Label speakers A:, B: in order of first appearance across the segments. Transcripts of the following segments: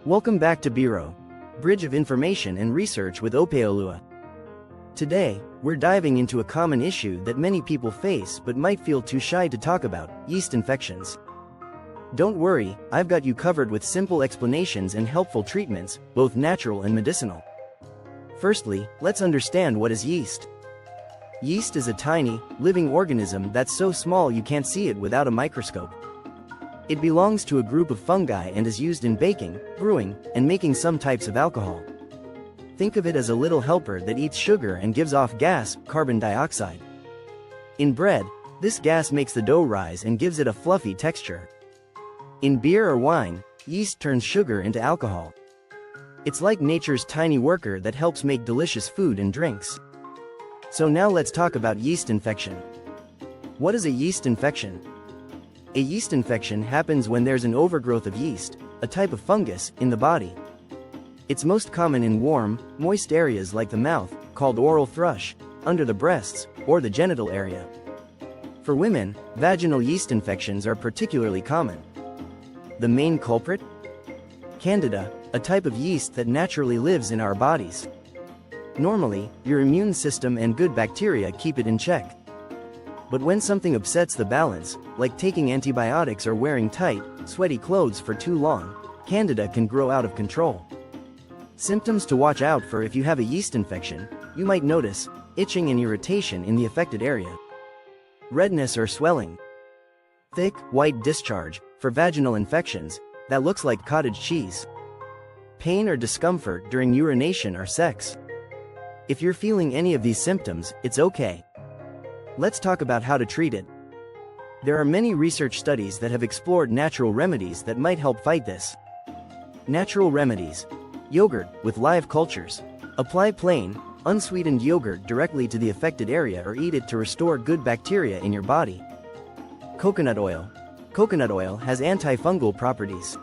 A: Welcome back to Biro, Bridge of Information and Research with Opeolua. Today, we're diving into a common issue that many people face but might feel too shy to talk about: yeast infections. Don't worry, I've got you covered with simple explanations and helpful treatments, both natural and medicinal. Firstly, let's understand what is yeast. Yeast is a tiny, living organism that's so small you can't see it without a microscope. It belongs to a group of fungi and is used in baking, brewing, and making some types of alcohol. Think of it as a little helper that eats sugar and gives off gas, carbon dioxide. In bread, this gas makes the dough rise and gives it a fluffy texture. In beer or wine, yeast turns sugar into alcohol. It's like nature's tiny worker that helps make delicious food and drinks. So now let's talk about yeast infection. What is a yeast infection? A yeast infection happens when there's an overgrowth of yeast, a type of fungus, in the body. It's most common in warm, moist areas like the mouth, called oral thrush, under the breasts, or the genital area. For women, vaginal yeast infections are particularly common. The main culprit? Candida, a type of yeast that naturally lives in our bodies. Normally, your immune system and good bacteria keep it in check. But when something upsets the balance, like taking antibiotics or wearing tight, sweaty clothes for too long, Candida can grow out of control. Symptoms to watch out for: if you have a yeast infection, you might notice itching and irritation in the affected area, redness or swelling, thick, white discharge, for vaginal infections, that looks like cottage cheese, pain or discomfort during urination or sex. If you're feeling any of these symptoms, it's okay. Let's talk about how to treat it. There are many research studies that have explored natural remedies that might help fight this. Natural remedies. Yogurt, with live cultures. Apply plain, unsweetened yogurt directly to the affected area or eat it to restore good bacteria in your body. Coconut oil. Coconut oil has antifungal properties.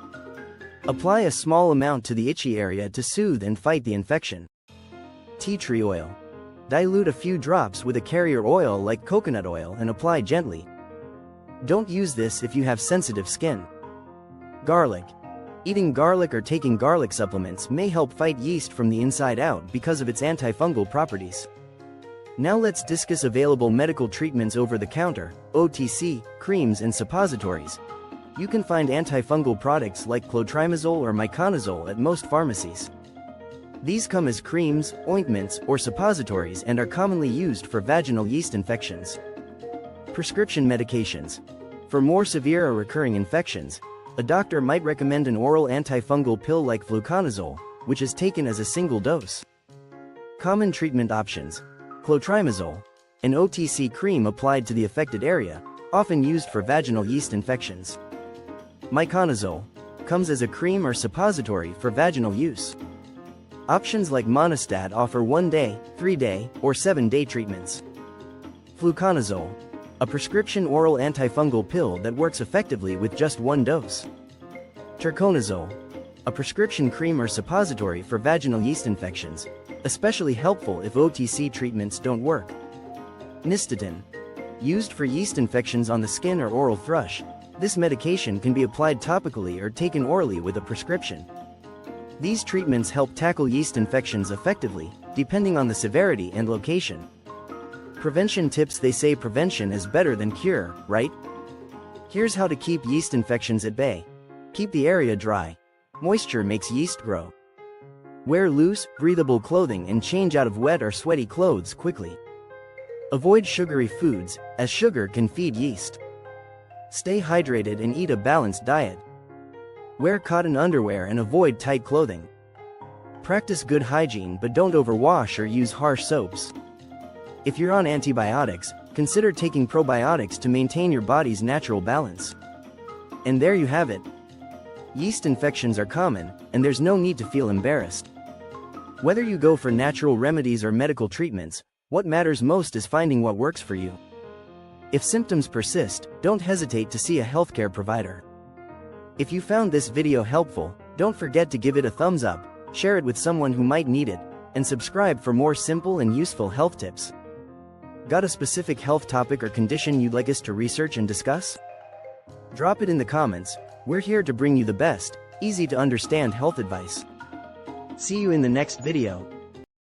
A: Apply a small amount to the itchy area to soothe and fight the infection. Tea tree oil. Dilute a few drops with a carrier oil like coconut oil and apply gently. Don't use this if you have sensitive skin. Garlic. Eating garlic or taking garlic supplements may help fight yeast from the inside out because of its antifungal properties. Now let's discuss available medical treatments over the counter, OTC, creams and suppositories. You can find antifungal products like clotrimazole or miconazole at most pharmacies. These come as creams, ointments, or suppositories and are commonly used for vaginal yeast infections. Prescription medications. For more severe or recurring infections, a doctor might recommend an oral antifungal pill like fluconazole, which is taken as a single dose. Common treatment options. Clotrimazole, an OTC cream applied to the affected area, often used for vaginal yeast infections. Miconazole, comes as a cream or suppository for vaginal use. Options like Monistat offer 1-day, 3-day, or 7-day treatments. Fluconazole, a prescription oral antifungal pill that works effectively with just one dose. Turconazole, a prescription cream or suppository for vaginal yeast infections, especially helpful if OTC treatments don't work. Nystatin, used for yeast infections on the skin or oral thrush, this medication can be applied topically or taken orally with a prescription. These treatments help tackle yeast infections effectively, depending on the severity and location. Prevention tips. They say prevention is better than cure, right? Here's how to keep yeast infections at bay. Keep the area dry. Moisture makes yeast grow. Wear loose, breathable clothing and change out of wet or sweaty clothes quickly. Avoid sugary foods, as sugar can feed yeast. Stay hydrated and eat a balanced diet. Wear cotton underwear and avoid tight clothing. Practice good hygiene but don't overwash or use harsh soaps. If you're on antibiotics, consider taking probiotics to maintain your body's natural balance. And there you have it. Yeast infections are common, and there's no need to feel embarrassed. Whether you go for natural remedies or medical treatments, what matters most is finding what works for you. If symptoms persist, don't hesitate to see a healthcare provider. If you found this video helpful, don't forget to give it a thumbs up, share it with someone who might need it, and subscribe for more simple and useful health tips. Got a specific health topic or condition you'd like us to research and discuss? Drop it in the comments. We're here to bring you the best, easy to understand health advice. See you in the next video.